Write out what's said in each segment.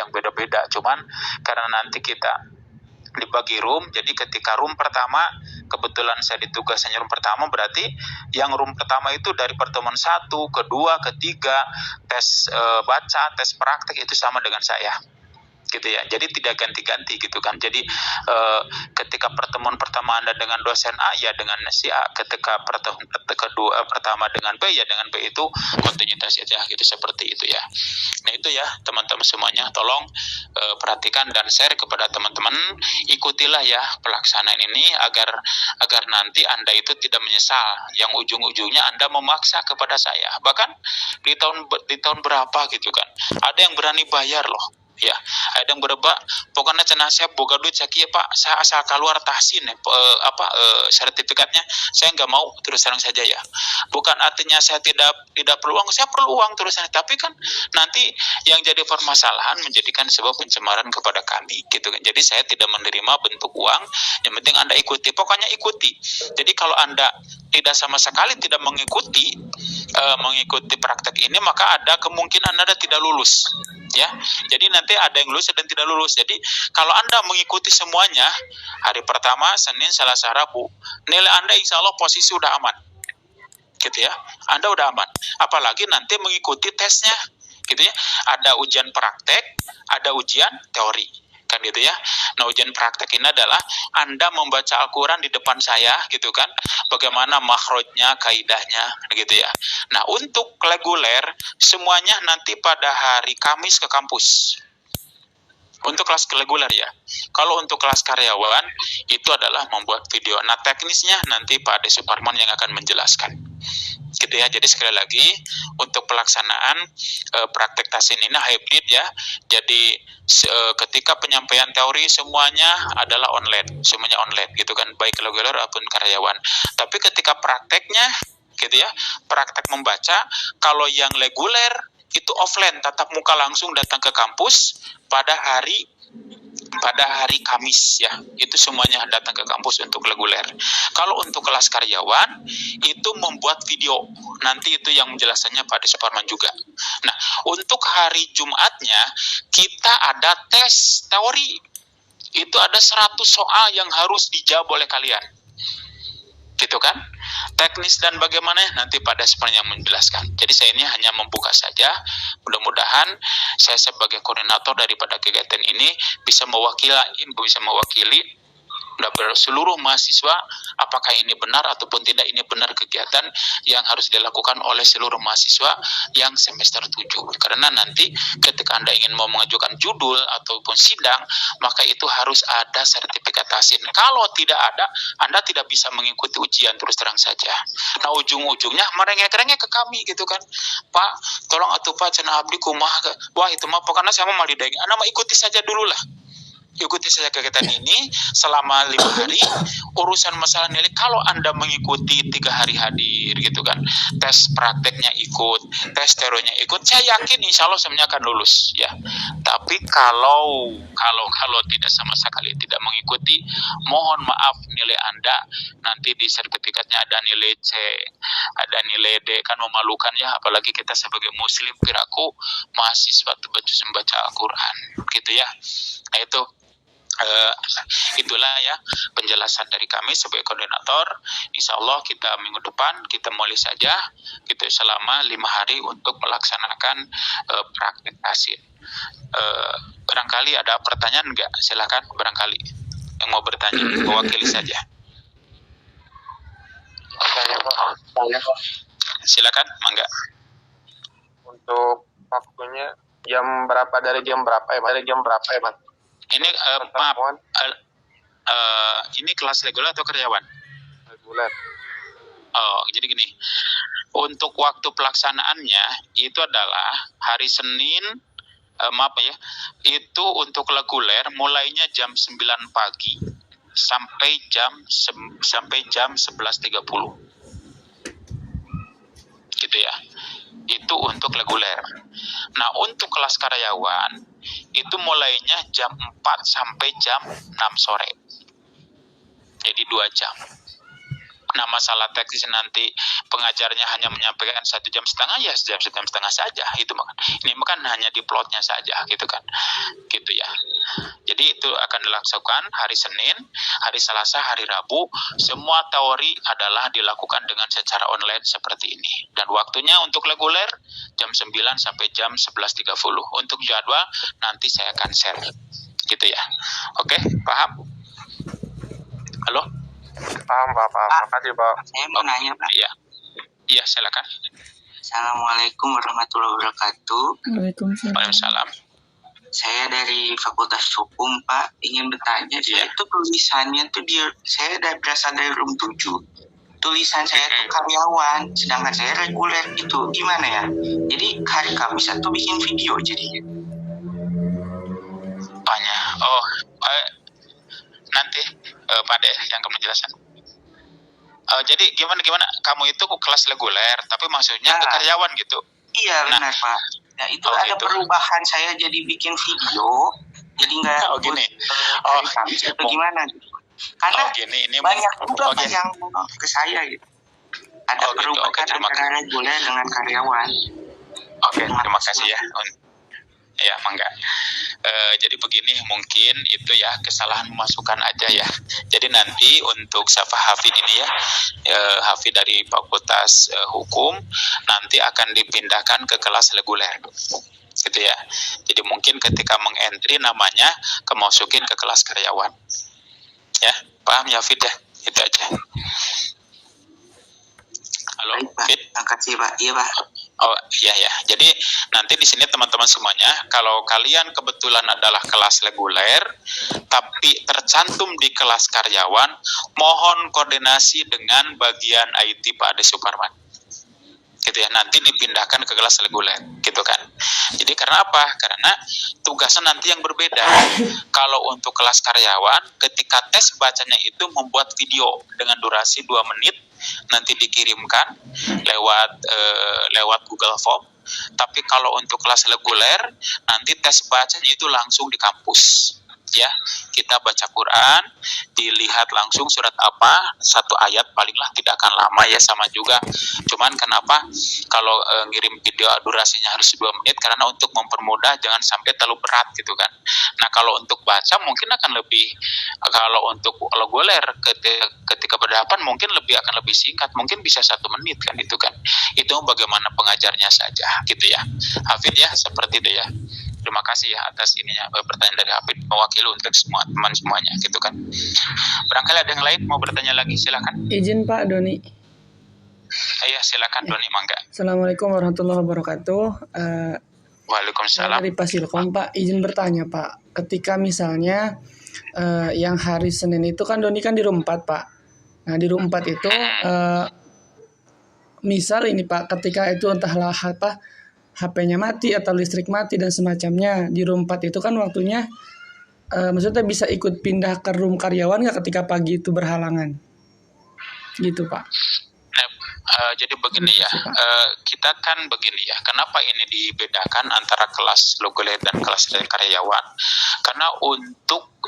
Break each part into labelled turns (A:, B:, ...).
A: yang beda-beda. Cuman karena nanti kita dibagi room, jadi ketika room pertama, kebetulan saya ditugaskan room pertama, berarti yang room pertama itu dari pertemuan 1, kedua, ketiga, tes baca, tes praktek itu sama dengan saya, gitu ya. Jadi tidak ganti-ganti gitu kan. Jadi ketika pertemuan pertama Anda dengan dosen A, ya dengan si A. Ketika pertemuan kedua pertama dengan B, ya dengan B. Itu kontinuitas ya, gitu, seperti itu ya. Nah itu ya teman-teman semuanya, tolong perhatikan dan share kepada teman-teman. Ikutilah ya pelaksanaan ini agar nanti Anda itu tidak menyesal yang ujung-ujungnya Anda memaksa kepada saya. Bahkan di tahun berapa gitu kan, ada yang berani bayar loh. Ya, ada yang berubah. Pokoknya cenah saya boga duit sakieu Pak, saya asal keluar tahsin sertifikatnya, saya nggak mau, terus terang saja ya. Bukan artinya saya tidak perlu uang, saya perlu uang terus terang. Tapi kan nanti yang jadi permasalahan menjadikan sebuah pencemaran kepada kami, gitu kan. Jadi saya tidak menerima bentuk uang. Yang penting Anda ikuti, pokoknya ikuti. Jadi kalau Anda tidak sama sekali tidak mengikuti praktek ini, maka ada kemungkinan Anda tidak lulus. Ya, jadi nanti ada yang lulus dan tidak lulus. Jadi kalau Anda mengikuti semuanya, hari pertama Senin, Selasa, Rabu, nilai Anda insya Allah posisi udah aman, gitu ya. Anda udah aman. Apalagi nanti mengikuti tesnya, gitu ya. Ada ujian praktek, ada ujian teori, kan gitu ya. Nah ujian praktek ini adalah Anda membaca Al-Quran di depan saya, gitu kan, bagaimana makhrajnya, kaidahnya, gitu ya. Nah untuk reguler semuanya nanti pada hari Kamis ke kampus. Untuk kelas reguler ya. Kalau untuk kelas karyawan itu adalah membuat video. Nah teknisnya nanti Pak Ade Suparman yang akan menjelaskan, gitu ya. Jadi sekali lagi untuk pelaksanaan praktek tahsin ini hybrid ya. Jadi ketika penyampaian teori semuanya adalah online, semuanya online, gitu kan, baik reguler ataupun karyawan. Tapi ketika prakteknya, gitu ya, praktek membaca, kalau yang reguler itu offline, tatap muka langsung datang ke kampus pada hari Kamis ya, itu semuanya datang ke kampus untuk reguler. Kalau untuk kelas karyawan itu membuat video, nanti itu yang menjelaskannya Pak Ade Suparman juga. Nah untuk hari Jumatnya kita ada tes teori, itu ada 100 soal yang harus dijawab oleh kalian, gitu kan. Teknis dan bagaimana nanti pada sebenarnya yang menjelaskan. Jadi saya ini hanya membuka saja. Mudah-mudahan saya sebagai koordinator daripada kegiatan ini bisa mewakili seluruh mahasiswa, apakah ini benar ataupun tidak, ini benar kegiatan yang harus dilakukan oleh seluruh mahasiswa yang semester 7. Karena nanti ketika Anda ingin mau mengajukan judul ataupun sidang, maka itu harus ada sertifikat tahsin. Kalau tidak ada, Anda tidak bisa mengikuti ujian, terus terang saja. Nah ujung-ujungnya merengek-rengek ke kami, gitu kan. Pak, tolong atuh Pak, cenah abdi kumaha. Wah itu mah pokoknya saya mau malidaeng. Anda mah ikuti saja dulu lah. Ikuti saja kegiatan ini selama 5 hari. Urusan masalah nilai, kalau Anda mengikuti 3 hari hadir, gitu kan, tes prakteknya ikut, tes teorinya ikut, saya yakin insya Allah semuanya akan lulus ya. Tapi kalau tidak sama sekali tidak mengikuti, mohon maaf, nilai Anda nanti di sertifikatnya ada nilai C, ada nilai D, kan memalukan ya. Apalagi kita sebagai muslim, piraku mahasiswa membaca Al-Quran, gitu ya. Nah itu itulah ya penjelasan dari kami sebagai koordinator. Insya Allah kita minggu depan kita mulai saja gitu selama 5 hari untuk melaksanakan praktek tahsin. Barangkali ada pertanyaan enggak? Silakan barangkali yang mau bertanya, mewakili saja. Silakan, mangga.
B: Untuk waktunya jam berapa, dari jam berapa ya, dari jam berapa ya, Mas?
A: Ini maaf, ini kelas reguler atau karyawan?
B: Reguler.
A: Oh, jadi gini. Untuk waktu pelaksanaannya itu adalah hari Senin, itu untuk reguler mulainya jam 9 pagi sampai jam 11.30. Gitu ya. Itu untuk reguler. Nah, untuk kelas karyawan itu mulainya jam 4 sampai jam 6 sore. Jadi 2 jam. Nah, masalah teknis nanti pengajarnya hanya menyampaikan 1,5 jam, ya 1,5 jam saja. Itu ini kan hanya di plotnya saja, gitu kan. akan dilakukan hari Senin, hari Selasa, hari Rabu. Semua teori adalah dilakukan dengan secara online seperti ini. Dan waktunya untuk reguler jam 9 sampai jam 11.30. Untuk jadwal nanti saya akan share. Gitu ya. Oke, paham? Halo?
B: Paham, Pak. Makasih, Pak.
C: Saya mau nanya, Pak.
A: Iya. Iya, silakan.
C: Assalamualaikum warahmatullahi wabarakatuh.
A: Waalaikumsalam.
C: Saya dari Fakultas Hukum, Pak. Ingin bertanya, saya itu tulisannya tuh saya berasal dari room 7. Tulisan saya itu karyawan, sedangkan saya reguler itu. Gimana ya? Jadi hari Kamis itu bikin video jadinya.
A: Tanya. Nanti Pak De yang akan menjelaskan. Jadi gimana kamu itu kelas reguler tapi maksudnya ke karyawan gitu?
C: Iya benar Pak. Nah itu ada gitu. Perubahan saya jadi bikin video, jadi nggak
A: gini.
C: Atau gimana gitu? Karena
A: ini
C: banyak juga yang ke saya gitu. Ada perubahan antara reguler dengan karyawan.
A: Oke, terima kasih ya. Ya, mangga. Jadi begini, mungkin itu ya kesalahan memasukkan aja ya. Jadi nanti untuk Safa Hafid ini ya, Hafid dari Fakultas Hukum nanti akan dipindahkan ke kelas reguler, gitu ya. Jadi mungkin ketika mengentry namanya kemasukin ke kelas karyawan. Ya, paham ya Hafid ya? Itu aja. Halo, Fit?
C: Makasih Pak. Iya Pak.
A: Oh iya ya. Jadi nanti di sini teman-teman semuanya, kalau kalian kebetulan adalah kelas reguler, tapi tercantum di kelas karyawan, mohon koordinasi dengan bagian IT Pak Ade Suparman. Gitu ya. Nanti dipindahkan ke kelas reguler, gitu kan. Jadi karena apa? Karena tugasnya nanti yang berbeda. Kalau untuk kelas karyawan, ketika tes bacanya itu membuat video dengan durasi 2 menit. Nanti dikirimkan lewat Google Form. Tapi kalau untuk kelas reguler nanti tes bacanya itu langsung di kampus. Ya, kita baca Quran, dilihat langsung surat apa, 1 ayat palinglah, tidak akan lama ya, sama juga. Cuman kenapa kalau ngirim video durasinya harus 2 menit, karena untuk mempermudah jangan sampai terlalu berat gitu kan. Nah kalau untuk baca mungkin akan lebih, kalau untuk reguler ketika berhadapan mungkin akan lebih singkat, mungkin bisa 1 menit kan itu kan. Itu bagaimana pengajarnya saja gitu ya. Hafid ya, seperti itu ya. Terima kasih ya atas ininya pertanyaan dari Hafid, mewakili untuk semua teman semuanya gitu kan. Barangkali ada yang lain mau bertanya lagi, silakan.
D: Izin Pak Doni.
A: Iya silakan Doni, mangga.
D: Assalamualaikum warahmatullahi wabarakatuh.
A: Waalaikumsalam.
D: Dari Pasilkom Pak, izin bertanya Pak. Ketika misalnya yang hari Senin itu kan Doni kan di room 4 Pak. Nah di room 4 itu misal ini Pak, ketika itu entahlah apa HP-nya mati atau listrik mati dan semacamnya, di room 4 itu kan waktunya maksudnya bisa ikut pindah ke room karyawan nggak ketika pagi itu berhalangan gitu Pak?
A: Jadi begini ya, kita kan begini ya, kenapa ini dibedakan antara kelas reguler dan kelas karyawan? Karena untuk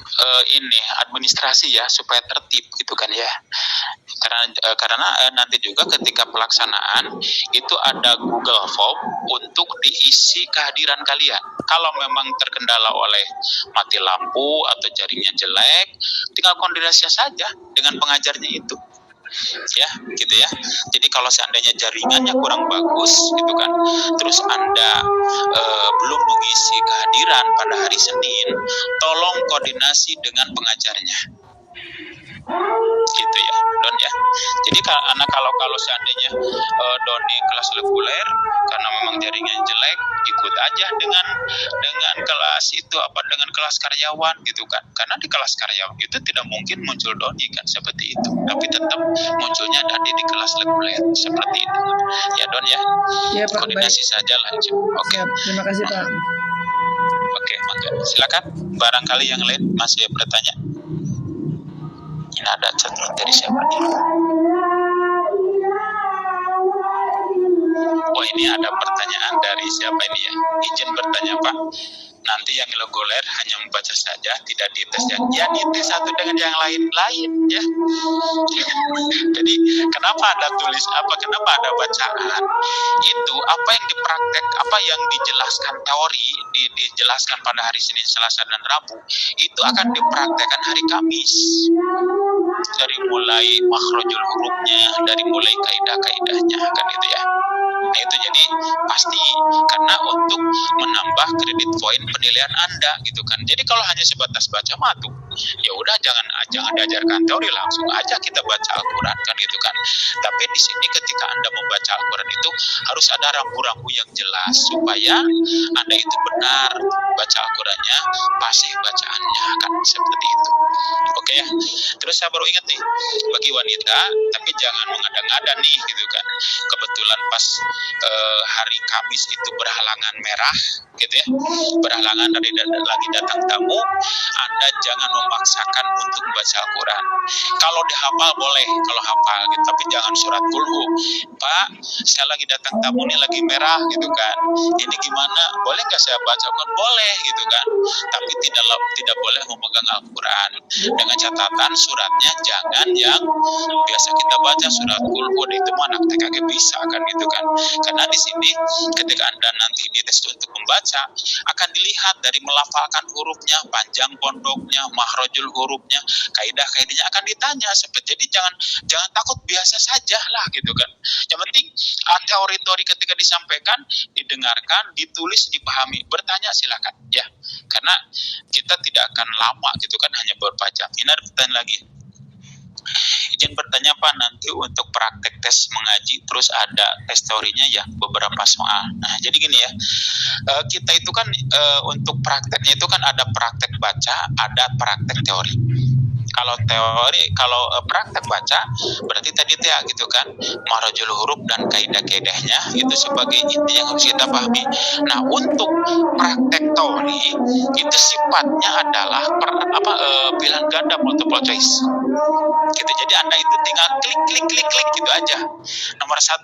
A: ini administrasi ya, supaya tertib gitu kan ya. Karena nanti juga ketika pelaksanaan itu ada Google Form untuk diisi kehadiran kalian. Kalau memang terkendala oleh mati lampu atau jaringnya jelek, tinggal koordinasi saja dengan pengajarnya itu. Ya, gitu ya. Jadi kalau seandainya jaringannya kurang bagus, gitu kan, terus Anda belum mengisi kehadiran pada hari Senin, tolong koordinasi dengan pengajarnya. Gitu ya, Don ya. Jadi karena kalau seandainya Doni kelas reguler karena memang jaringan jelek, ikut aja dengan kelas itu dengan kelas karyawan gitu kan. Karena di kelas karyawan itu tidak mungkin muncul Doni kan seperti itu. Tapi tetap munculnya dari di kelas reguler seperti itu. Ya Don ya.
D: Ya, Pak,
A: koordinasi baik saja lanjut. Oke.
D: Terima kasih Pak.
A: Oke, maka silakan. Barangkali yang lain masih bertanya. Ini ada chat dari siapa nih? Oh ini ada pertanyaan dari siapa ini ya? Izin bertanya Pak. nanti yang reguler hanya membaca saja, tidak dites ya dites satu dengan yang lain ya. Jadi kenapa ada kenapa ada bacaan itu, apa yang dipraktek, apa yang dijelaskan teori dijelaskan pada hari Senin, Selasa dan Rabu itu akan dipraktekkan hari Kamis, dari mulai makhrajul hurufnya, dari mulai kaidah-kaidahnya kan itu ya. Nah itu jadi pasti, karena untuk menambah kredit poin penilaian Anda gitu kan. Jadi kalau hanya sebatas baca mah tuh ya udah jangan diajarkan teori, langsung aja kita baca Al-Qur'an kan gitu kan. Tapi di sini ketika Anda membaca Al-Qur'an itu harus ada rambu-rambu yang jelas supaya Anda itu benar baca Al-Qur'annya, fasih bacaannya kan, seperti itu. Oke ya. Terus saya baru ingat nih, bagi wanita tapi jangan mengada-ngada nih gitu kan. Kebetulan pas hari Kamis itu berhalangan merah gitu ya, berhalangan lagi datang tamu, Anda jangan memaksakan untuk membaca Al-Quran. Kalau dihafal boleh, kalau hafal gitu, tapi jangan surat kulhu. Pak, saya lagi datang tamu nih, lagi merah gitu kan, ini gimana, boleh nggak saya baca Al-Quran? Boleh gitu kan, tapi tidak boleh memegang Al-Quran, dengan catatan suratnya jangan yang biasa kita baca, surat kulhu itu mah anak TKG bisa kan gitu kan. Karena di sini ketika Anda nanti dites untuk membaca, akan dilihat dari melafalkan hurufnya, panjang pondoknya, makhrajul hurufnya, kaidah-kaidahnya akan ditanya. Jadi jangan takut, biasa saja lah gitu kan. Yang penting teori-teori ketika disampaikan, didengarkan, ditulis, dipahami. Bertanya silakan ya. Karena kita tidak akan lama gitu kan, hanya beberapa jam. Ini ada pertanyaan lagi. Izin bertanya Pak, nanti untuk praktek tes mengaji terus ada tes teorinya ya, beberapa soal. Nah jadi gini ya, kita itu kan untuk prakteknya itu kan ada praktek baca, ada praktek teori. Kalau praktek baca berarti tadi ya gitu kan, marajul huruf dan kaidah-kaidahnya itu sebagai inti yang harus kita pahami. Nah untuk praktek teori itu sifatnya adalah pilihan ganda, multiple choice gitu. Jadi Anda itu tinggal klik gitu aja. Nomor 1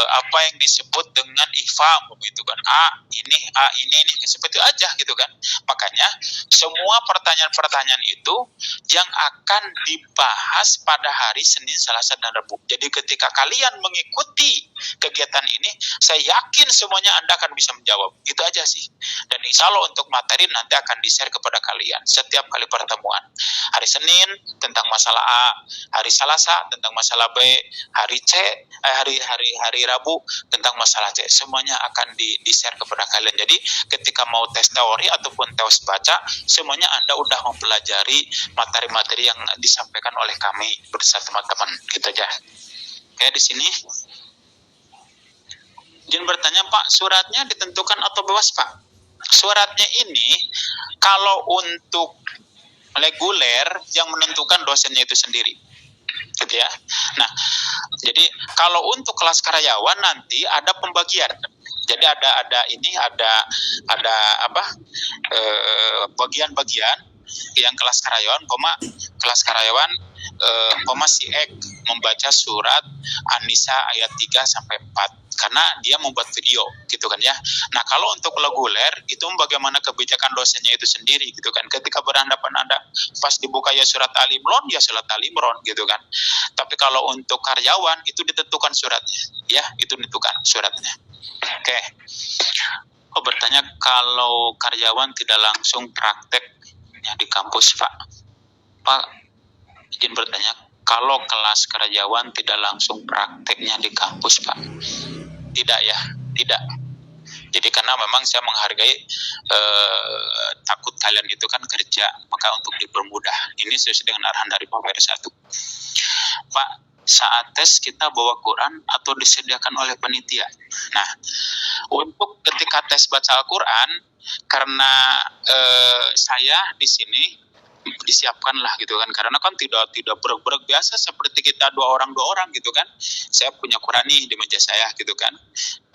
A: apa yang disebut dengan ifham gitu kan, ini seperti itu aja gitu kan. Makanya semua pertanyaan-pertanyaan itu yang akan dibahas pada hari Senin, Selasa dan Rabu. Jadi ketika kalian mengikuti kegiatan ini, saya yakin semuanya Anda akan bisa menjawab. Itu aja sih. Dan insya Allah untuk materi nanti akan di-share kepada kalian setiap kali pertemuan. Hari Senin tentang masalah A, hari Selasa tentang masalah B, hari C, hari Rabu tentang masalah C. Semuanya akan di-share kepada kalian. Jadi ketika mau tes teori ataupun tes baca, semuanya Anda udah mempelajari materi-materi yang disampaikan oleh kami bersama teman-teman. Gitu aja. Oke, di sini izin bertanya Pak, suratnya ditentukan atau bebas Pak? Suratnya ini kalau untuk reguler yang menentukan dosennya itu sendiri. Gitu ya. Nah, jadi kalau untuk kelas karyawan nanti ada pembagian. Jadi ada bagian-bagian yang kelas karyawan si Ek membaca surat An-Nisa ayat 3 sampai 4 karena dia membuat video gitu kan ya. Nah, kalau untuk reguler itu bagaimana kebijakan dosennya itu sendiri gitu kan. Ketika berhadapan Anda pas dibuka ya surat Ali Imran, ya surat Ali Imran gitu kan. Tapi kalau untuk karyawan itu ditentukan suratnya ya, itu ditentukan suratnya. Oke. Bertanya kalau karyawan tidak langsung prakteknya di kampus Pak, izin bertanya, kalau kelas karyawan tidak langsung prakteknya di kampus Pak? Tidak ya, tidak. Jadi karena memang saya menghargai takut kalian itu kan kerja, maka untuk dipermudah. Ini sesuai dengan arahan dari Pak PR1. Pak, saat tes kita bawa Quran atau disediakan oleh panitia? Nah, untuk ketika tes baca Al-Quran, karena saya di sini disiapkan lah gitu kan, karena kan tidak bergerak biasa seperti kita dua orang gitu kan. Saya punya Quran nih di meja saya gitu kan.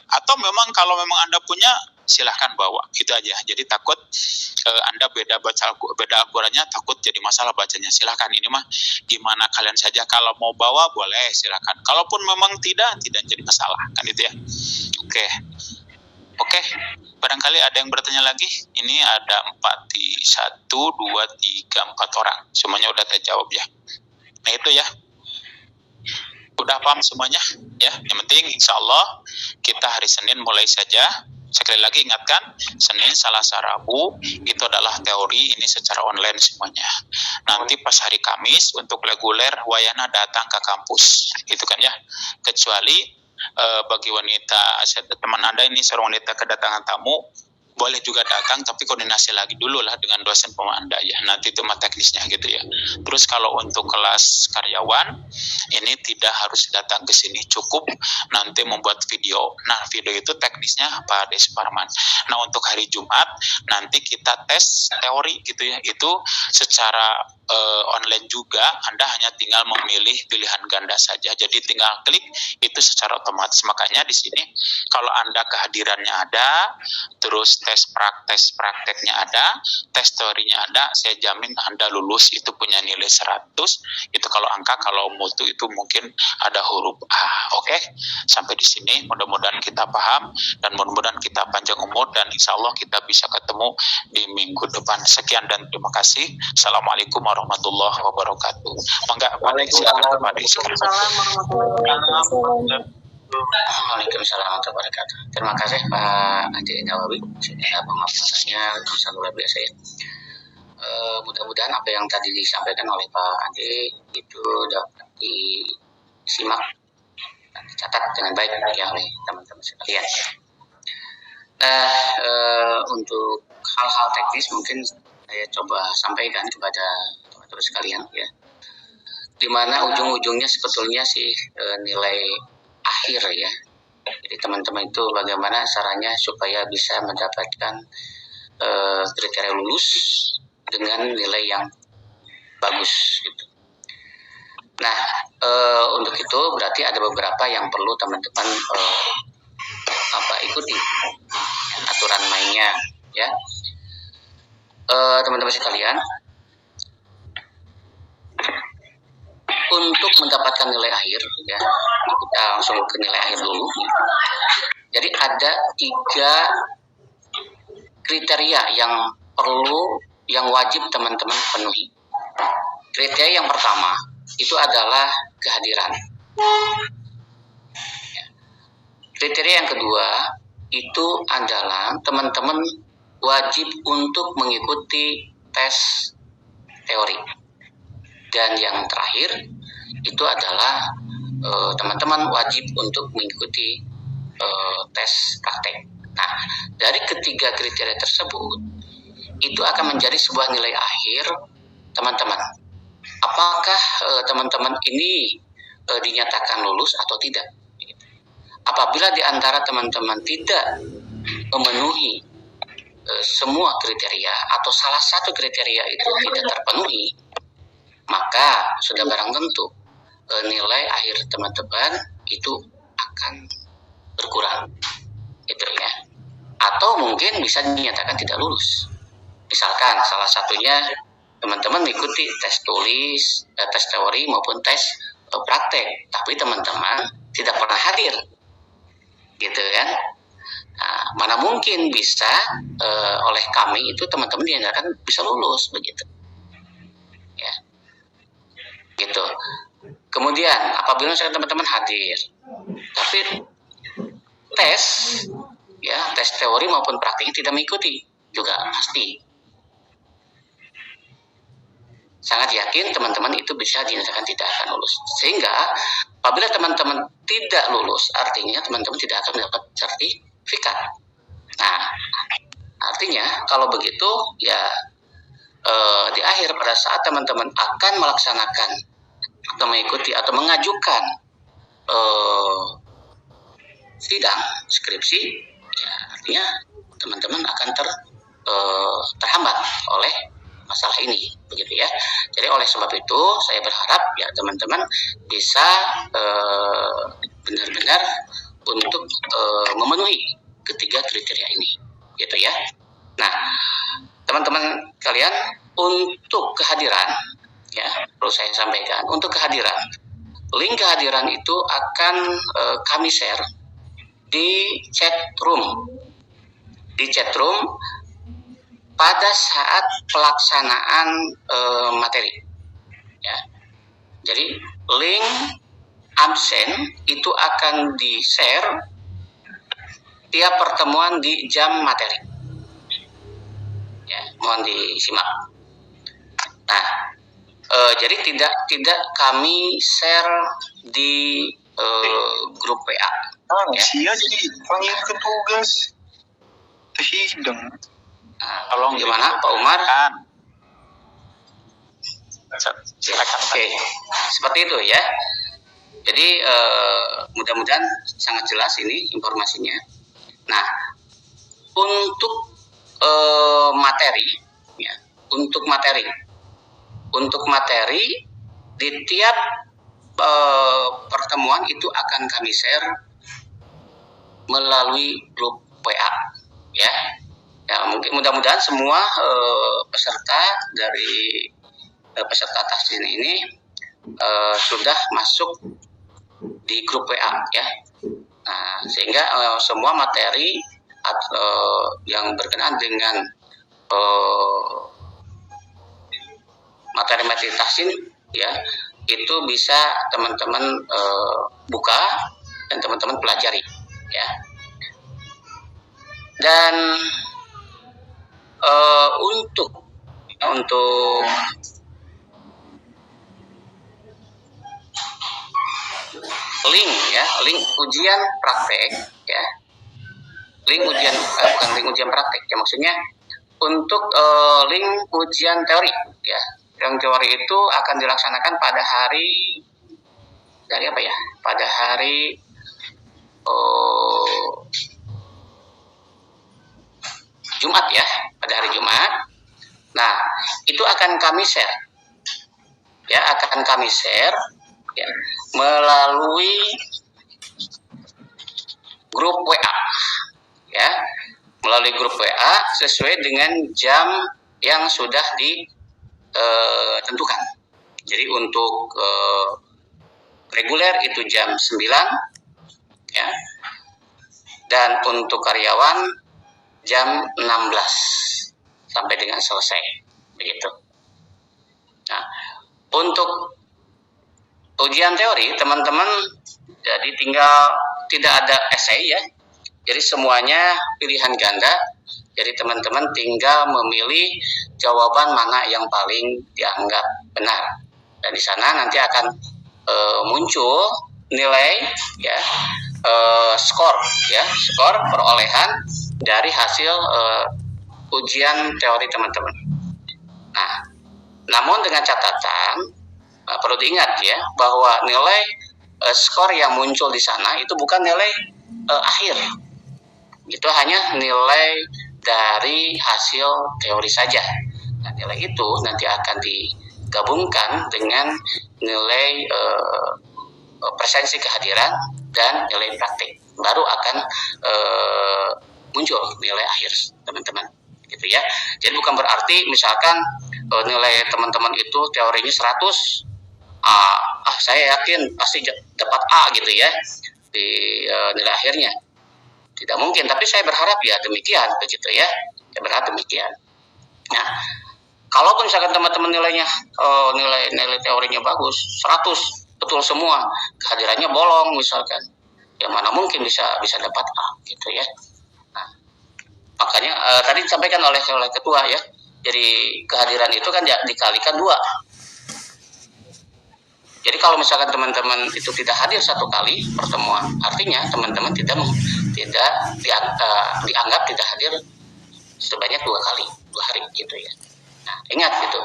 A: Atau memang kalau memang Anda punya silahkan bawa, itu aja. Jadi takut Anda beda Al-Qurannya, takut jadi masalah bacanya. Silahkan, ini mah gimana kalian saja. Kalau mau bawa boleh silahkan. Kalaupun memang tidak jadi masalah kan itu ya. Oke. Oke, barangkali ada yang bertanya lagi. Ini ada 4, 1, 2, 3, 4 orang. Semuanya udah terjawab ya. Nah itu ya. Udah paham semuanya ya. Yang penting insya Allah kita hari Senin mulai saja. Sekali lagi ingatkan, Senin, Selasa, Rabu itu adalah teori, ini secara online semuanya. Nanti pas hari Kamis untuk reguler wayana datang ke kampus, itu kan ya. Kecuali bagi wanita, teman Anda ini seorang wanita kedatangan tamu, boleh juga datang, tapi koordinasi lagi dulu lah dengan dosen Anda ya. Nanti itu mah teknisnya gitu ya. Terus kalau untuk kelas karyawan, ini tidak harus datang ke sini, cukup nanti membuat video. Nah, video itu teknisnya Pak Des Parman. Nah, untuk hari Jumat, nanti kita tes teori gitu ya. Itu secara online juga, Anda hanya tinggal memilih pilihan ganda saja. Jadi tinggal klik, itu secara otomatis. Makanya di sini, kalau Anda kehadirannya ada, terus tes prakteknya ada, tes teorinya ada, saya jamin Anda lulus, itu punya nilai 100. Itu kalau angka, kalau mutu itu mungkin ada huruf A. Oke? Sampai di sini mudah-mudahan kita paham dan mudah-mudahan kita panjang umur dan insya Allah kita bisa ketemu di minggu depan. Sekian dan terima kasih. Assalamualaikum warahmatullahi wabarakatuh. Mangga Pak Ade, silakan Pak Ade.
C: Waalaikumsalam warahmatullahi wabarakatuh. Terima kasih Pak Ade Nawawi. Pemaparannya sangat luar biasa ya. Mudah-mudahan apa yang tadi disampaikan oleh Pak Ade itu dapat disimak dan dicatat dengan baik ya oleh teman-teman sekalian. Nah, untuk hal-hal teknis mungkin saya coba sampaikan kepada teman-teman sekalian ya. Dimana ujung-ujungnya sebetulnya sih nilai akhir ya. Jadi teman-teman itu bagaimana caranya supaya bisa mendapatkan kriteria lulus dengan nilai yang bagus gitu. Nah, untuk itu berarti ada beberapa yang perlu teman-teman ikuti aturan mainnya ya. Teman-teman sekalian, untuk mendapatkan nilai akhir ya, kita langsung ke nilai akhir dulu. Jadi ada 3 kriteria yang wajib teman-teman penuhi. Kriteria yang pertama itu adalah kehadiran. Kriteria yang kedua itu adalah teman-teman wajib untuk mengikuti tes teori. Dan yang terakhir itu adalah teman-teman wajib untuk mengikuti tes praktek. Nah, dari ketiga kriteria tersebut itu akan menjadi sebuah nilai akhir teman-teman. Apakah teman-teman ini dinyatakan lulus atau tidak? Apabila di antara teman-teman tidak memenuhi semua kriteria atau salah satu kriteria itu tidak terpenuhi, maka sudah barang tentu nilai akhir teman-teman itu akan berkurang, gitu ya. Atau mungkin bisa dinyatakan tidak lulus. Misalkan salah satunya teman-teman mengikuti tes tulis, tes teori maupun tes praktek, tapi teman-teman tidak pernah hadir, gitu kan? Nah, mana mungkin bisa oleh kami itu teman-teman dinyatakan bisa lulus begitu, ya, gitu. Kemudian apabila misalkan teman-teman hadir, tapi tes teori maupun praktiknya tidak mengikuti, juga pasti sangat yakin teman-teman itu bisa dinyatakan tidak akan lulus. Sehingga apabila teman-teman tidak lulus, artinya teman-teman tidak akan mendapat sertifikat. Nah, artinya kalau begitu ya di akhir pada saat teman-teman akan melaksanakan atau mengikuti atau mengajukan sidang skripsi, ya artinya teman-teman akan terhambat oleh masalah ini, begitu ya. Jadi oleh sebab itu saya berharap ya teman-teman bisa benar-benar untuk memenuhi ketiga kriteria ini, gitu ya. Nah, teman-teman kalian, untuk kehadiran ya perlu saya sampaikan, untuk kehadiran, link kehadiran itu akan kami share di chat room di chatroom pada saat pelaksanaan materi. Ya. Jadi link absen itu akan di-share tiap pertemuan di jam materi. Ya, mohon disimak. Nah, jadi tidak kami share di grup WA.
E: Ya. Sia jadi panggilkan tugas. Sidang.
C: Nah, tolong gimana Pak Umar?
A: Silakan.
C: Oke, seperti itu ya. Jadi mudah-mudahan sangat jelas ini informasinya. Nah, untuk materi, ya, untuk materi di tiap pertemuan itu akan kami share melalui grup WA, ya. Ya, mungkin mudah-mudahan semua peserta dari peserta tahsin ini sudah masuk di grup WA, ya. Nah, sehingga semua materi yang berkenaan dengan materi tahsin, ya, itu bisa teman-teman buka dan teman-teman pelajari, ya. Dan untuk link ujian praktek, ya, link ujian bukan link ujian praktek, ya, maksudnya untuk link ujian teori, ya, yang teori itu akan dilaksanakan pada hari dari apa ya, pada hari Jumat, ya, pada hari Jumat. Nah, itu akan kami share, ya, ya, melalui grup WA, ya, melalui grup WA sesuai dengan jam yang sudah ditentukan. Jadi untuk reguler itu jam 9, ya, dan untuk karyawan jam 16 sampai dengan selesai, begitu. Nah, untuk ujian teori teman-teman jadi tinggal tidak ada esai, ya, jadi semuanya pilihan ganda. Jadi teman-teman tinggal memilih jawaban mana yang paling dianggap benar, dan di sana nanti akan muncul nilai, ya, skor perolehan dari hasil ujian teori teman-teman. Nah, namun dengan catatan perlu diingat, ya, bahwa nilai skor yang muncul di sana itu bukan nilai akhir, itu hanya nilai dari hasil teori saja. Nah, nilai itu nanti akan digabungkan dengan nilai presensi kehadiran dan nilai praktik, baru akan muncul nilai akhir teman-teman, gitu ya. Jadi bukan berarti misalkan nilai teman-teman itu teorinya 100, saya yakin pasti dapat A, gitu ya, di nilai akhirnya. Tidak mungkin, tapi saya berharap ya demikian, begitu ya. Saya berharap demikian. Nah, kalaupun misalkan teman-teman nilainya nilai teorinya bagus, 100 betul semua, kehadirannya bolong misalkan, ya mana mungkin bisa dapat A, gitu ya. Nah, makanya tadi disampaikan oleh ketua, ya. Jadi kehadiran itu kan dikalikan 2. Jadi kalau misalkan teman-teman itu tidak hadir 1 kali pertemuan, artinya teman-teman tidak dianggap tidak hadir sebanyak 2 kali, 2 hari, gitu ya. Nah, ingat gitu.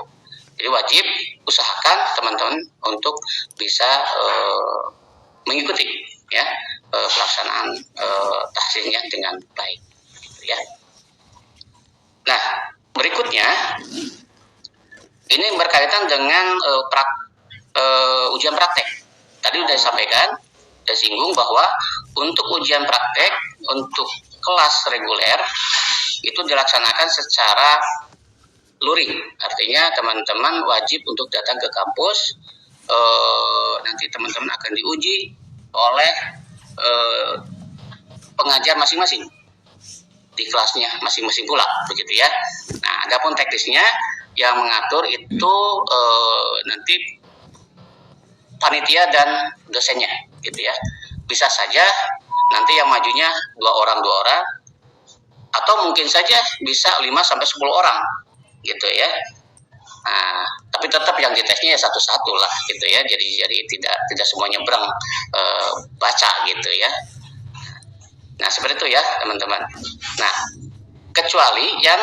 C: Jadi wajib usahakan teman-teman untuk bisa mengikuti, ya, pelaksanaan tahsinnya dengan baik, gitu ya. Nah, berikutnya ini berkaitan dengan ujian praktek. Tadi sudah disampaikan, sudah singgung bahwa untuk ujian praktek untuk kelas reguler itu dilaksanakan secara luring, artinya teman-teman wajib untuk datang ke kampus. Nanti teman-teman akan diuji oleh pengajar masing-masing, di kelasnya masing-masing pula, begitu ya. Nah, adapun teknisnya yang mengatur itu nanti panitia dan dosennya, gitu ya. Bisa saja nanti yang majunya 2 orang, atau mungkin saja bisa 5 sampai 10 orang, gitu ya. Nah, tapi tetap yang ditesnya ya satu-satu lah, gitu ya. Jadi tidak semuanya nyebrang baca, gitu ya. Nah, seperti itu ya, teman-teman. Nah, kecuali yang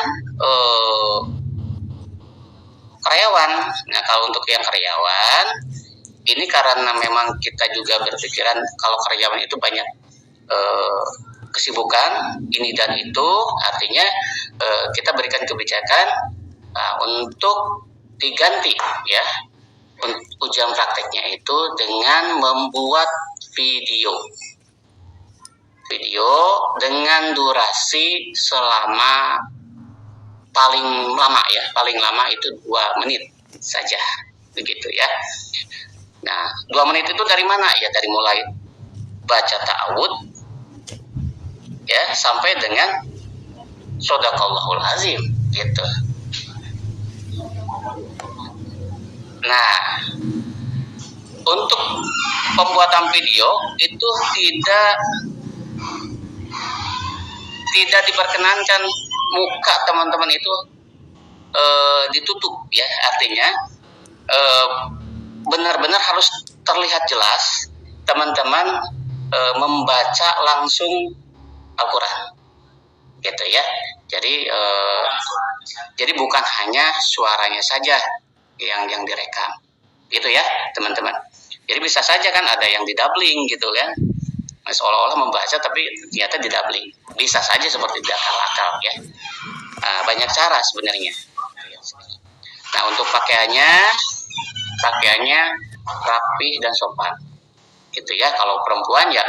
C: karyawan. Nah, kalau untuk yang karyawan, ini karena memang kita juga berpikiran kalau karyawan itu banyak kesibukan ini dan itu, artinya kita berikan kebijakan untuk diganti ya ujian prakteknya itu dengan membuat video dengan durasi selama paling lama itu 2 menit saja, begitu ya. Nah, 2 menit itu dari mana ya? Dari mulai baca ta'awud ya sampai dengan Shadaqallahul Azim, gitu. Nah, untuk pembuatan video itu tidak diperkenankan muka teman-teman itu ditutup ya, artinya benar-benar harus terlihat jelas teman-teman membaca langsung Al-Quran, gitu ya. Jadi bukan hanya suaranya saja yang direkam, gitu ya teman-teman. Jadi bisa saja kan ada yang didubling gitu kan, seolah-olah membaca tapi ternyata didubling. Bisa saja seperti itu, akal-akal ya. Banyak cara sebenarnya. Nah, untuk pakaiannya rapi dan sopan, gitu ya. Kalau perempuan ya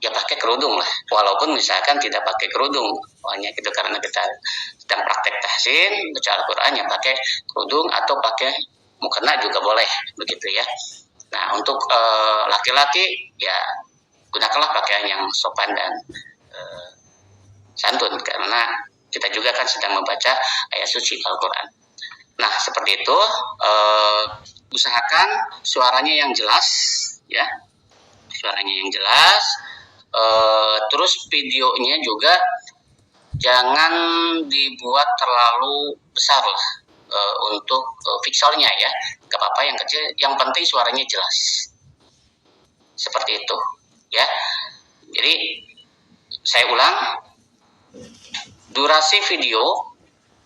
C: pakai kerudung lah, walaupun misalkan tidak pakai kerudung, hanya gitu karena kita sedang praktek tahsin baca Al-Quran ya pakai kerudung atau pakai mukena juga boleh, begitu ya. Nah, untuk laki-laki ya gunakanlah pakaian yang sopan dan santun, karena kita juga kan sedang membaca ayat suci Al-Quran. Nah, seperti itu, usahakan suaranya yang jelas ya, terus videonya juga jangan dibuat terlalu besar lah untuk pixelnya ya, gak apa-apa yang kecil, yang penting suaranya jelas, seperti itu ya. Jadi saya ulang, durasi video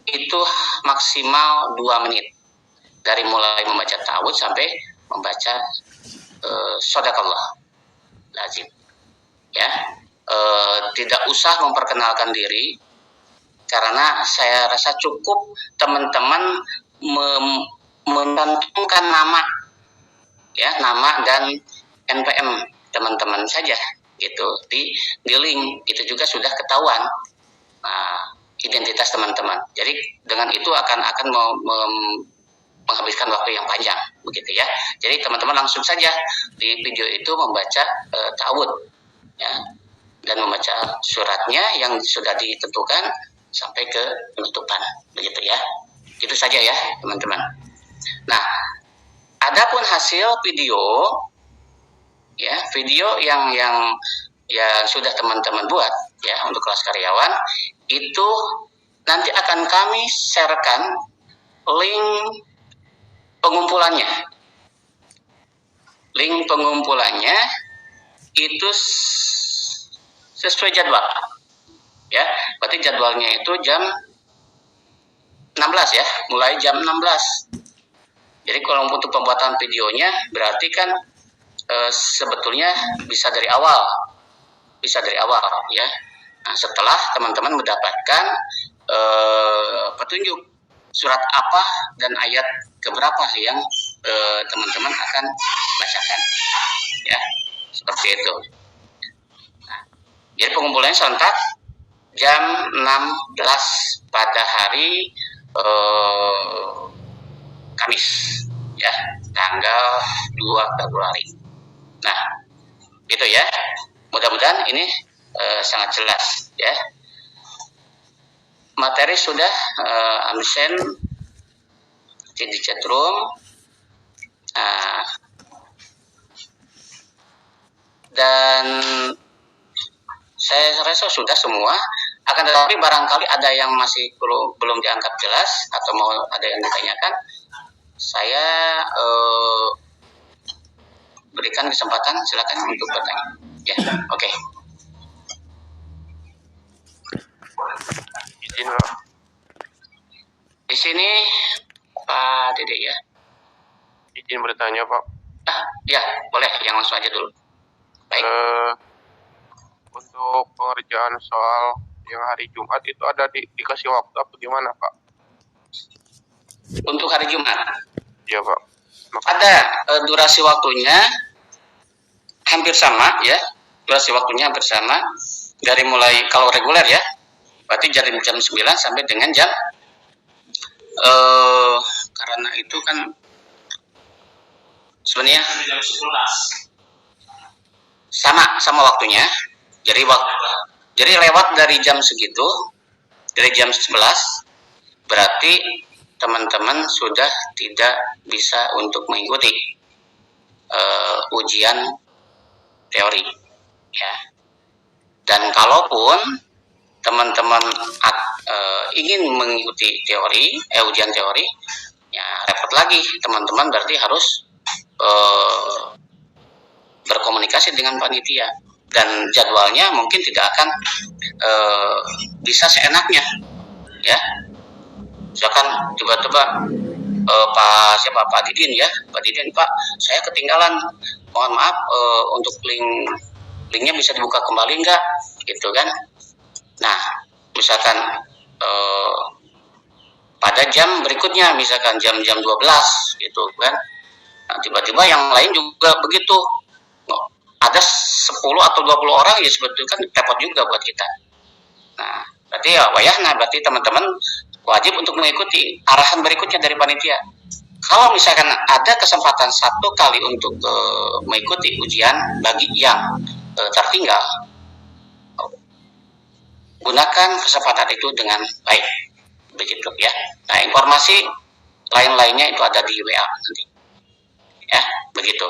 C: itu maksimal 2 menit dari mulai membaca ta'awudz sampai membaca Shadaqallah lazim ya. Tidak usah memperkenalkan diri, karena saya rasa cukup teman-teman mencantumkan nama dan NPM teman-teman saja gitu di link, itu juga sudah ketahuan identitas teman-teman. Jadi dengan itu akan menghabiskan waktu yang panjang, begitu ya. Jadi teman-teman langsung saja di video itu membaca ta'awudz ya, dan membaca suratnya yang sudah ditentukan sampai ke penutupan, begitu ya. Itu saja ya teman-teman. Nah, adapun hasil video ya, video yang sudah teman-teman buat ya untuk kelas karyawan, itu nanti akan kami sharekan link pengumpulannya. Link pengumpulannya itu sesuai jadwal ya, berarti jadwalnya itu jam 16 ya, mulai jam 16. Jadi kalau untuk pembuatan videonya berarti kan sebetulnya bisa dari awal ya. Nah, setelah teman-teman mendapatkan petunjuk surat apa dan ayat keberapa yang teman-teman akan bacakan ya, seperti itu. Nah, jadi pengumpulannya serentak jam 16 pada hari Kamis ya, tanggal 2 Februari. Nah, gitu ya. Mudah-mudahan ini sangat jelas ya. Materi sudah absen di chatroom. Dan saya rasa sudah semua. Akan tetapi barangkali ada yang masih belum dianggap jelas atau mau ada yang ditanyakan, saya berikan kesempatan, silakan untuk bertanya. Ya, oke.
B: Izin Pak.
C: Di sini Pak Dede ya.
B: Izin bertanya Pak.
C: Ya, boleh, yang langsung aja dulu. Baik.
B: Untuk pengerjaan soal yang hari Jumat itu ada dikasih waktu apa gimana Pak?
C: Untuk hari Jumat?
B: Iya Pak.
C: Ada durasi waktunya hampir sama ya. Durasi waktunya hampir sama. Dari mulai kalau reguler ya, berarti dari jam 9 sampai dengan jam karena itu kan sebenarnya sama waktunya. Jadi lewat dari jam segitu, dari jam 11, berarti teman-teman sudah tidak bisa untuk mengikuti ujian teori ya. Dan kalaupun teman-teman ingin mengikuti ujian teori, ya repot lagi teman-teman, berarti harus berkomunikasi dengan panitia, dan jadwalnya mungkin tidak akan bisa seenaknya ya. Misalkan tiba-tiba Pak Didin ya, Pak Didin, Pak saya ketinggalan, mohon maaf untuk linknya bisa dibuka kembali enggak gitu kan. Nah misalkan pada jam berikutnya, misalkan jam 12 gitu kan, nah, tiba-tiba yang lain juga begitu, ada 10 atau 20 orang, ya sebetulnya kan repot juga buat kita. Nah berarti ya berarti teman-teman wajib untuk mengikuti arahan berikutnya dari panitia. Kalau misalkan ada kesempatan satu kali untuk mengikuti ujian bagi yang tertinggal, gunakan kesempatan itu dengan baik, begitu ya. Nah informasi lain-lainnya itu ada di WA nanti ya, begitu.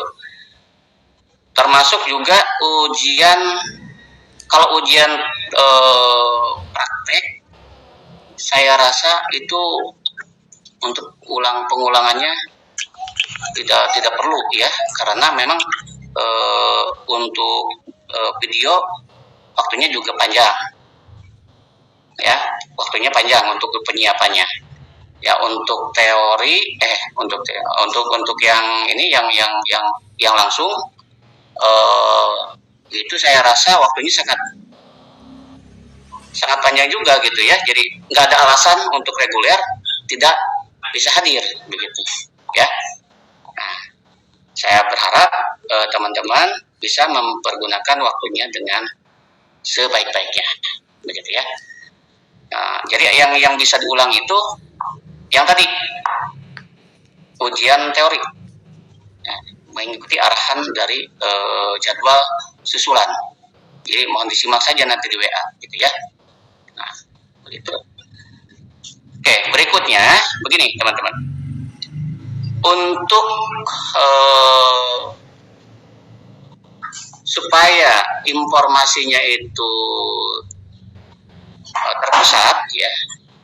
C: Termasuk juga ujian, kalau ujian praktek, saya rasa itu untuk pengulangannya tidak perlu ya, karena memang untuk video waktunya juga panjang ya, waktunya panjang untuk penyiapannya ya. Untuk teori untuk yang ini yang langsung itu saya rasa waktunya sangat panjang juga gitu ya. Jadi nggak ada alasan untuk reguler tidak bisa hadir begitu ya. Nah, saya berharap teman-teman bisa mempergunakan waktunya dengan sebaik-baiknya begitu ya. Nah, jadi yang bisa diulang itu yang tadi ujian teori, nah, mengikuti arahan dari jadwal susulan. Jadi mohon disimak saja nanti di WA gitu ya. Nah, begitu. Oke, berikutnya begini teman-teman. Untuk supaya informasinya itu terpusat ya,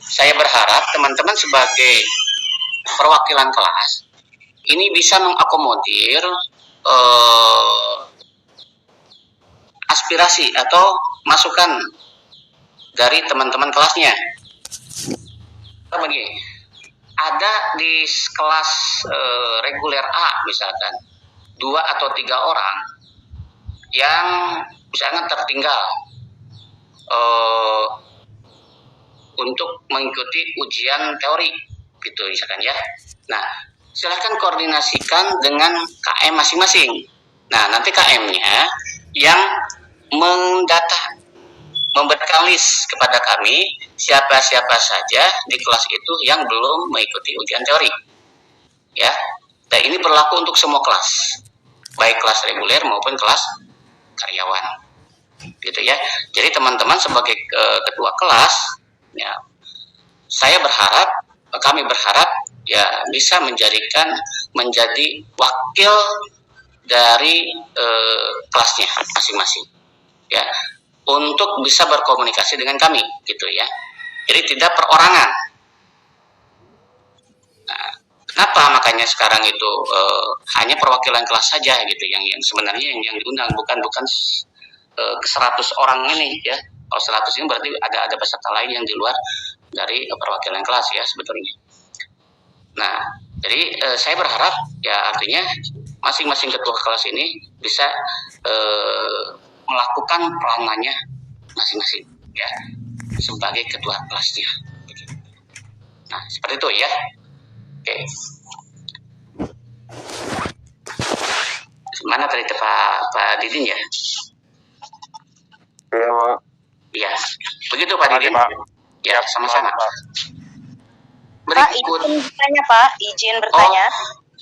C: saya berharap teman-teman sebagai perwakilan kelas ini bisa mengakomodir aspirasi atau masukan dari teman-teman kelasnya. Begini, ada di kelas reguler A misalkan 2 atau 3 orang yang misalkan tertinggal untuk mengikuti ujian teori gitu misalkan ya. Nah silahkan koordinasikan dengan KM masing-masing. Nah nanti KM-nya yang mendata, memberikan list kepada kami siapa-siapa saja di kelas itu yang belum mengikuti ujian teori ya. Dan ini berlaku untuk semua kelas, baik kelas reguler maupun kelas karyawan
F: gitu ya. Jadi teman-teman sebagai ketua kelas, ya, kami berharap ya bisa menjadi wakil dari kelasnya masing-masing, ya, untuk bisa berkomunikasi dengan kami, gitu ya. Jadi tidak perorangan. Nah, kenapa makanya sekarang itu hanya perwakilan kelas saja gitu yang sebenarnya yang diundang, bukan 100 orang ini ya. Kalau 100 ini berarti ada peserta lain yang di luar dari perwakilan kelas ya sebetulnya. Nah, jadi saya berharap ya artinya masing-masing ketua kelas ini bisa melakukan peranannya masing-masing ya sebagai ketua kelasnya. Nah, seperti itu ya. Oke. Mana tadi Pak Didin ya?
B: Iya, Pak.
F: Iya. Begitu Pak Didin. Ya, sama-sama.
G: Pak, izin bertanya Pak, izin bertanya.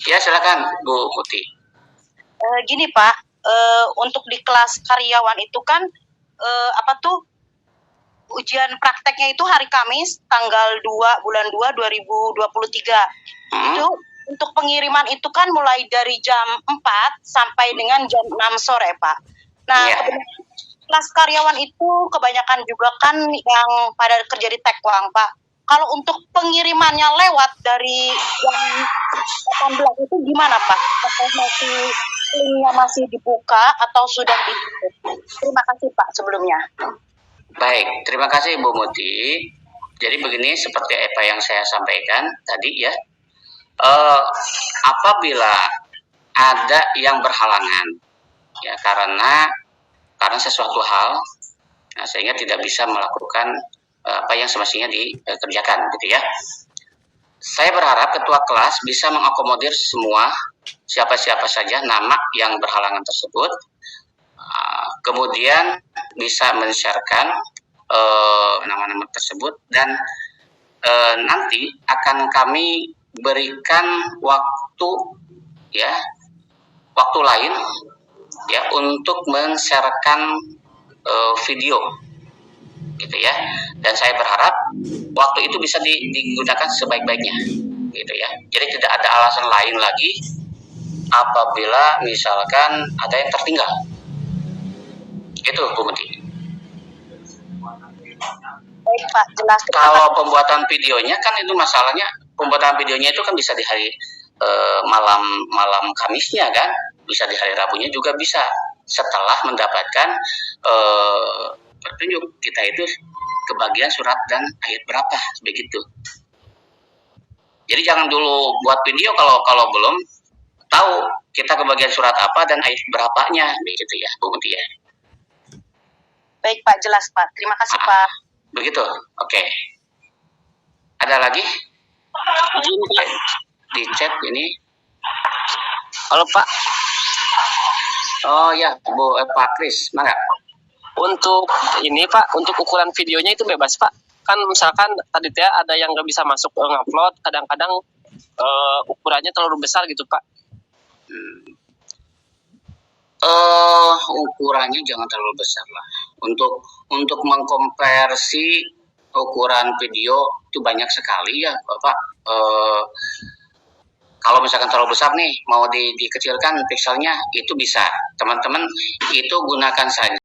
F: Ya, silakan Bu Muti.
G: Gini Pak, untuk di kelas karyawan itu kan ujian prakteknya itu hari Kamis tanggal 2 bulan 2 2023. Itu untuk pengiriman itu kan mulai dari jam 4 sampai dengan jam 6 sore Pak. Nah, kelas karyawan itu kebanyakan juga kan yang pada kerja di Tekwang Pak. Kalau untuk pengirimannya lewat dari jam 18 itu gimana Pak? Apakah linknya masih dibuka atau sudah ditutup? Terima kasih Pak sebelumnya.
F: Baik, terima kasih Bu Muti. Jadi begini seperti apa yang saya sampaikan tadi ya, apabila ada yang berhalangan ya karena sesuatu hal, nah, sehingga tidak bisa melakukan apa yang semestinya dikerjakan gitu ya. Saya berharap ketua kelas bisa mengakomodir semua siapa-siapa saja nama yang berhalangan tersebut, kemudian bisa men-sharekan nama-nama tersebut dan nanti akan kami berikan waktu lain ya untuk men-sharekan video gitu ya, dan saya berharap waktu itu bisa digunakan sebaik-baiknya gitu ya. Jadi tidak ada alasan lain lagi apabila misalkan ada yang tertinggal. Itu Bu Muti.
G: Baik Pak, jelas.
F: Kalau pembuatan videonya kan itu masalahnya, pembuatan videonya itu kan bisa di hari malam Kamisnya kan, bisa di hari Rabunya juga bisa, setelah mendapatkan petunjuk kita itu kebagian surat dan ayat berapa begitu. Jadi jangan dulu buat video kalau belum tahu kita kebagian surat apa dan ayat berapanya begitu ya Bu Muti ya.
G: Baik Pak, jelas Pak. Terima kasih Pak.
F: Begitu, oke. Ada lagi? Di chat ini.
H: Halo Pak.
F: Oh ya, Bu Pak Kris, mangga.
H: Untuk ini Pak, untuk ukuran videonya itu bebas Pak. Kan misalkan tadi ada yang nggak bisa masuk ngupload, kadang-kadang ukurannya terlalu besar gitu Pak.
F: Ukurannya jangan terlalu besar lah. Untuk mengkonversi ukuran video itu banyak sekali ya Bapak. Kalau misalkan terlalu besar nih, mau dikecilkan pixelnya itu bisa. Teman-teman itu gunakan saja